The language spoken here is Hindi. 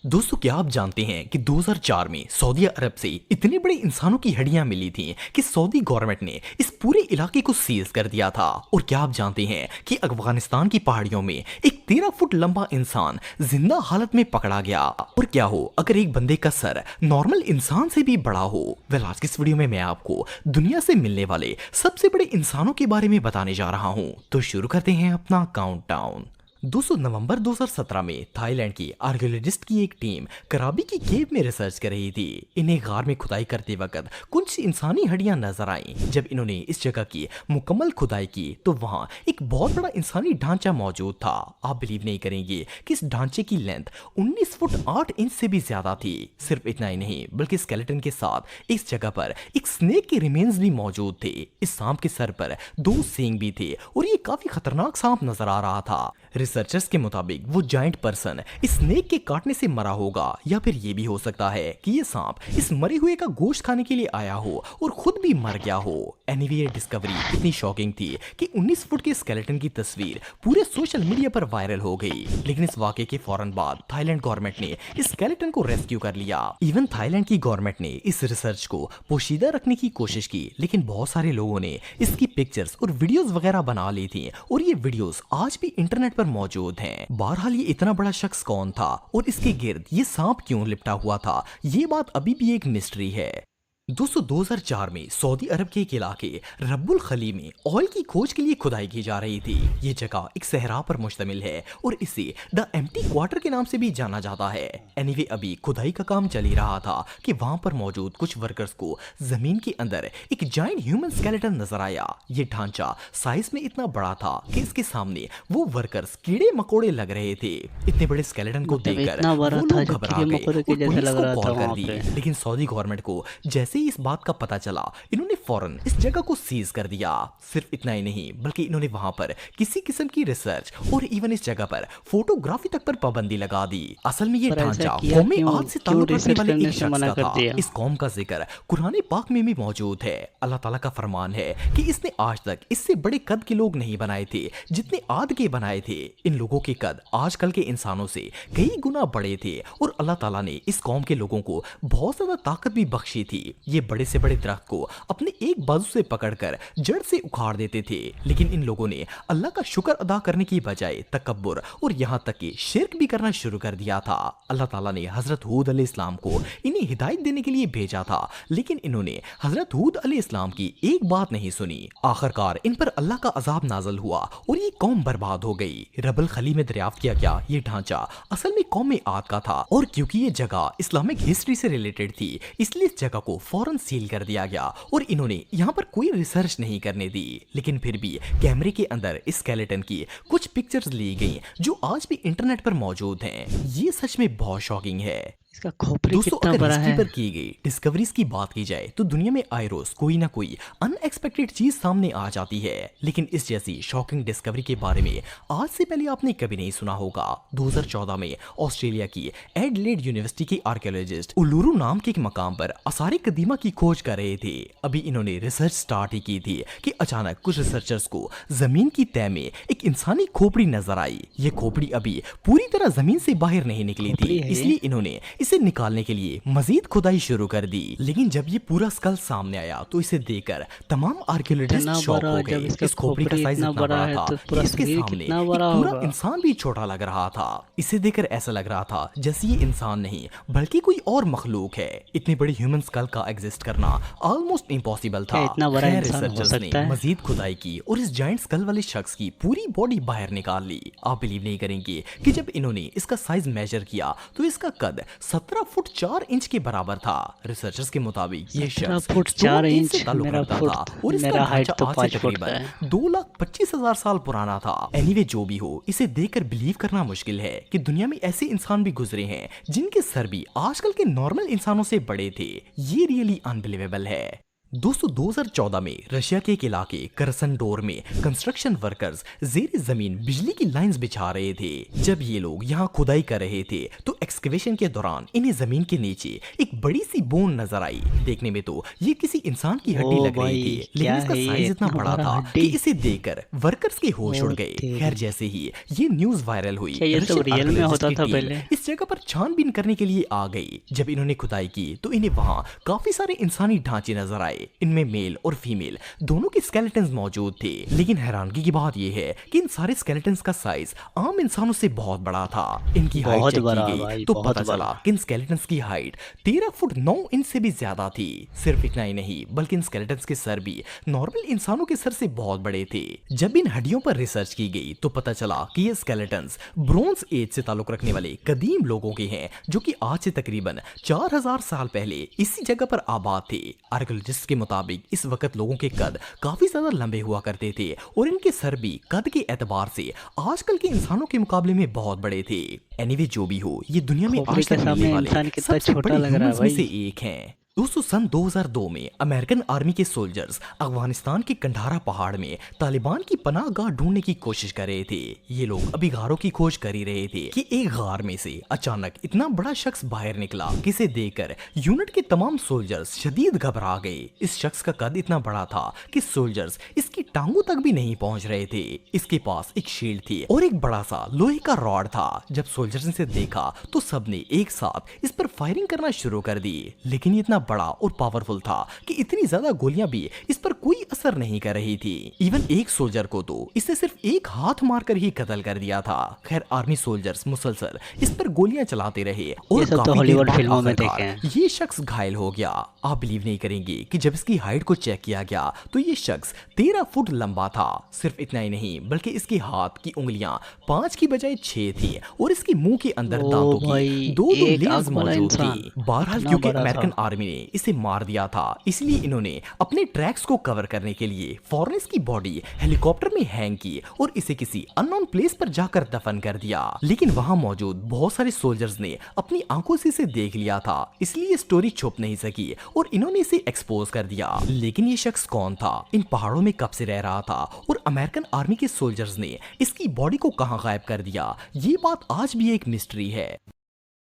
दोस्तों, क्या आप जानते हैं कि 2004 में सऊदी अरब से इतने बड़े इंसानों की हड्डियां मिली थीं कि सऊदी गवर्नमेंट ने इस पूरे इलाके को सीज कर दिया था। और क्या आप जानते हैं कि अफगानिस्तान की पहाड़ियों में एक 13 फुट लंबा इंसान जिंदा हालत में पकड़ा गया। और क्या हो अगर एक बंदे का सर नॉर्मल इंसान से भी बड़ा हो। आज की इस वीडियो में मैं आपको दुनिया से मिलने वाले सबसे बड़े इंसानों के बारे में बताने जा रहा हूँ। तो शुरू करते हैं अपना काउंटडाउन। 200 नवंबर 2017 में थाईलैंड की आर्कियोलॉजिस्ट की एक टीम कराबी की केव में रिसर्च कर रही थी। इन्हें गार में खुदाई करते वक्त कुछ इंसानी हड्डियां नजर आईं। जब इन्होंने इस जगह की मुकम्मल खुदाई की तो वहां एक बहुत बड़ा इंसानी ढांचा मौजूद था। आप बिलीव नहीं करेंगे कि इस ढांचे की लेंथ 19 फुट 8 इंच से भी ज्यादा थी। सिर्फ इतना ही नहीं बल्कि स्केलेटन के साथ इस जगह पर एक स्नेक के रिमेन्स भी मौजूद थे। इस सांप के सर पर 2 सींग भी थे और ये काफी खतरनाक सांप नजर आ रहा था। रिसर्चर्स के मुताबिक वो जायंट पर्सन इस स्नेक के काटने से मरा होगा, या फिर ये भी हो सकता है कि ये सांप इस मरे हुए का गोश्त खाने के लिए आया हो और खुद भी मर गया हो। एनीवे, ये डिस्कवरी इतनी शॉकिंग थी कि 19 फुट के स्केलेटन की तस्वीर पूरे सोशल मीडिया पर वायरल हो गई। लेकिन इस वाकये के फौरन बाद थाईलैंड गवर्नमेंट ने इस स्केलेटन को रेस्क्यू कर लिया। इवन थाईलैंड की गवर्नमेंट ने इस रिसर्च को पोशीदा रखने की कोशिश की, लेकिन बहुत सारे लोगों ने इसकी पिक्चर्स और वीडियोस वगैरह बना ली थी और ये वीडियोस आज भी इंटरनेट पर मौजूद हैं। बहरहाल, ये इतना बड़ा शख्स कौन था और इसके गिर्द ये सांप क्यों लिपटा हुआ था, ये बात अभी भी एक मिस्ट्री है। दोस्तों, 2004 में सऊदी अरब के एक इलाके रब्बुल खली में ऑयल की खोज के लिए खुदाई की जा रही थी। ये जगह एक सहरा पर मुश्तमिल है और इसे द एम्प्टी क्वार्टर के नाम से भी जाना जाता है। एनीवे, अभी खुदाई का काम चल ही रहा था कि वहां पर मौजूद कुछ वर्कर्स को जमीन के अंदर एक जायंट ह्यूमन स्केलेटन नजर आया। ये ढांचा साइज में इतना बड़ा था कि इसके सामने वो वर्कर्स कीड़े मकोड़े लग रहे थे। इतने बड़े स्केलेटन को देखकर वो लोग घबरा गए और पुलिस को कॉल कर दी। लेकिन सऊदी गवर्नमेंट को जैसे इस बात का पता चला, इन्होंने फौरन इस जगह को सीज कर दिया। सिर्फ इतना ही नहीं बल्कि इन्होंने वहां पर किसी किस्म की रिसर्च और इवन इस जगह पर फोटोग्राफी तक पर पाबंदी लगा दी। असल में ये ढांचा कौमे आद से ताल्लुक रखने वाले एक शख्स का था। इस कौम का जिक्र कुरान पाक में भी मौजूद है। अल्लाह ताला का फरमान है कि इसने आज तक इससे बड़े कद के लोग नहीं बनाए थे जितने आद के बनाए थे। इन लोगों के कद आजकल के इंसानों से कई गुना बड़े थे और अल्लाह ताला ने इस कौम के लोगों को बहुत ज्यादा ताकत भी बख्शी थी। ये बड़े से बड़े दरख्त को अपने एक बाजू से पकड़कर जड़ से उखाड़ देते थे। लेकिन इन लोगों ने अल्लाह का शुक्र अदा करने की बजाय तकब्बुर और यहाँ तक कि शिर्क भी करना शुरू कर दिया था। अल्लाह ताला ने हजरत हूद अलैहिस्सलाम को इन्हें हिदायत देने के लिए भेजा था, लेकिन इन्होंने हजरत हूद अलैहिस्सलाम की एक बात नहीं सुनी। आखिरकार इन पर अल्लाह का अजाब नाज़िल हुआ और ये कौम बर्बाद हो गई। रब्बुल खली में दरियाफ्त किया गया ये ढांचा असल में कौम आद का था और क्योंकि ये जगह इस्लामिक हिस्ट्री से रिलेटेड थी, इसलिए इस जगह को फौरन सील कर दिया गया और इन्होंने यहाँ पर कोई रिसर्च नहीं करने दी। लेकिन फिर भी कैमरे के अंदर इस स्केलेटन की कुछ पिक्चर्स ली गई जो आज भी इंटरनेट पर मौजूद हैं। ये सच में बहुत शॉकिंग है। इसका खोपड़ी दोस्तों, कितना अगर बड़ा हिस्ट्री है। पर की गई डिस्कवरीज की बात की जाए तो दुनिया में आए रोज कोई ना कोई अनएक्सपेक्टेड चीज सामने आ जाती है, लेकिन इस जैसी शॉकिंग डिस्कवरी के बारे में आज से पहले आपने कभी नहीं सुना होगा। 2014 में ऑस्ट्रेलिया की एडलेड यूनिवर्सिटी के आर्कियोलॉजिस्ट उलुरु नाम के एक मकाम पर आसार कदीमा की खोज कर रहे थे। अभी इन्होंने रिसर्च स्टार्ट ही की थी कि अचानक कुछ रिसर्चर्स को जमीन की तह में एक इंसानी खोपड़ी नजर आई। ये खोपड़ी अभी पूरी तरह जमीन से बाहर नहीं निकली थी, इसलिए इन्होंने इसे निकालने के लिए मजीद खुदाई शुरू कर दी। लेकिन जब ये पूरा स्कल सामने आया तो इसे देखकर तमाम आर्कियोलॉजिस्ट शॉक हो गए। इस खोपड़ी का साइज इतना बड़ा था कि इसके सामने एक पूरा इंसान भी छोटा लग रहा था। इसे देखकर ऐसा लग रहा था जैसे ये इंसान नहीं बल्कि कोई और मखलूक है। इतनी बड़ी ह्यूमन स्कल का एग्जिस्ट करना ऑलमोस्ट इम्पॉसिबल था। रिसर्चर्स ने मजीद खुदाई की और इस जायंट स्कल वाले शख्स की पूरी बॉडी बाहर निकाल ली। आप बिलीव नहीं करेंगे कि जब इन्होंने इसका साइज मेजर किया तो इसका कद 17 फुट 4 इंच के बराबर था। रिसर्चर्स के मुताबिक ये शख्स 17 फुट 4 इंच से ताल्लुक मेरा रखता फुट था और इसका मेरा हाइट ढांचा तो आज 5 से फुट का तकरीबन है। 2,25,000 साल पुराना था। एनीवे, जो भी हो, इसे देखकर बिलीव करना मुश्किल है कि दुनिया में ऐसे इंसान भी गुजरे हैं जिनके सर भी आजकल के नॉर्मल इंसानों से बड़े थे। ये रियली अनबिलीवेबल है। दोस्तों 2014 में रशिया के एक इलाके करसनडोर में कंस्ट्रक्शन वर्कर्स जेर जमीन बिजली की लाइंस बिछा रहे थे। जब ये लोग यहाँ खुदाई कर रहे थे तो एक्सकवेशन के दौरान इन्हें जमीन के नीचे एक बड़ी सी बोन नजर आई। देखने में तो ये किसी इंसान की हड्डी लग रही थी, लेकिन इसका साइज इतना बड़ा था कि इसे देखकर वर्कर्स के होश उड़ गए। खैर जैसे ही ये न्यूज वायरल हुई, ये सब रियल में होता था पहले। इस जगह पर छानबीन करने के लिए आ गई। जब इन्होंने खुदाई की तो इन्हें वहाँ काफी सारे इंसानी ढांचे नजर आए। इनमें मेल और फीमेल दोनों के स्केलेटन्स मौजूद थे। लेकिन हैरानगी की बात यह है कि इन सारे स्केलेटन्स का साइज आम इंसानों से बहुत बड़ा था। इनकी हाइट चेक की गई तो पता चला कि इन स्केलेटन्स की हाइट 13 फुट 9 इंच से भी ज्यादा थी। सिर्फ इतना ही नहीं बल्कि इन स्केलेटन्स के सर भी नॉर्मल इंसानों के सर से बहुत बड़े थे। जब इन हड्डियों पर रिसर्च की गई तो पता चला कि ये स्केलेटन्स ब्रोंज एज से ताल्लुक रखने वाले कदीम लोगों के हैं, जो कि आज से तकरीबन 4000 साल पहले इसी जगह पर आबाद थे। आर्कियोलॉजिस्ट के मुताबिक इस वक्त लोगों के कद काफी ज्यादा लंबे हुआ करते थे और इनके सर भी कद के एतबार से आजकल के इंसानों के मुकाबले में बहुत बड़े थे। एनीवे जो भी हो, ये दुनिया में आज तक मिलने वाले सबसे बड़े ह्यूमंस में से एक हैं। दोस्तों सन 2002 में अमेरिकन आर्मी के सोल्जर्स अफगानिस्तान के कंधारा पहाड़ में तालिबान की पनाह गाह ढूंढने की कोशिश कर रहे थे। ये लोग अभी गारों की खोज कर ही रहे थे कि एक गार में से अचानक इतना बड़ा शख्स बाहर निकला, जिसे देखकर यूनिट के तमाम सोल्जर्स शदीद घबरा गए। इस शख्स का कद इतना बड़ा था कि सोल्जर्स इसकी टांगों तक भी नहीं पहुंच रहे थे। इसके पास एक शील्ड थी और एक बड़ा सा लोहे का रॉड था। जब सोल्जर्स ने इसे देखा तो सबने एक साथ इस पर फायरिंग करना शुरू कर दी। लेकिन ये इतना बड़ा और पावरफुल था कि इतनी ज्यादा गोलियां भी इस पर कोई असर नहीं कर रही थी। इवन एक सोल्जर को तो इसने सिर्फ एक हाथ मारकर ही कत्ल कर दिया था। खैर आर्मी सोल्जर्स मुसलसल इस पर गोलियां चलाते रहे और ये सब तो हॉलीवुड फिल्मों में देखे हैं। ये शख्स घायल हो गया। आप बिलीव नहीं करेंगे कि जब इसकी हाइट को चेक किया गया तो ये शख्स 13 फुट लंबा था। सिर्फ इतना ही नहीं बल्कि इसके हाथ की उंगलियां 5 की बजाय 6 थी और इसके मुंह के अंदर दांतों की दो लेयर्स मौजूद थी। बहरहाल क्योंकि अमेरिकन आर्मी ने इसे मार दिया था, इसलिए इन्होंने अपने ट्रैक्स को कवर करने के लिए फौरन इसकी बॉडी हेलीकॉप्टर में हैंग की और इसे किसी अननोन प्लेस पर जाकर दफन कर दिया। लेकिन वहां मौजूद बहुत सारे सोल्जर्स ने अपनी आंखों से इसे देख लिया था, इसलिए ये स्टोरी छुप नहीं सकी और इन्होंने इसे एक्सपोज कर दिया। लेकिन ये शख्स कौन था, इन पहाड़ों में कब से रह रहा था और अमेरिकन आर्मी के सोल्जर्स ने इसकी बॉडी को कहां गायब कर दिया, ये बात आज भी एक मिस्ट्री है।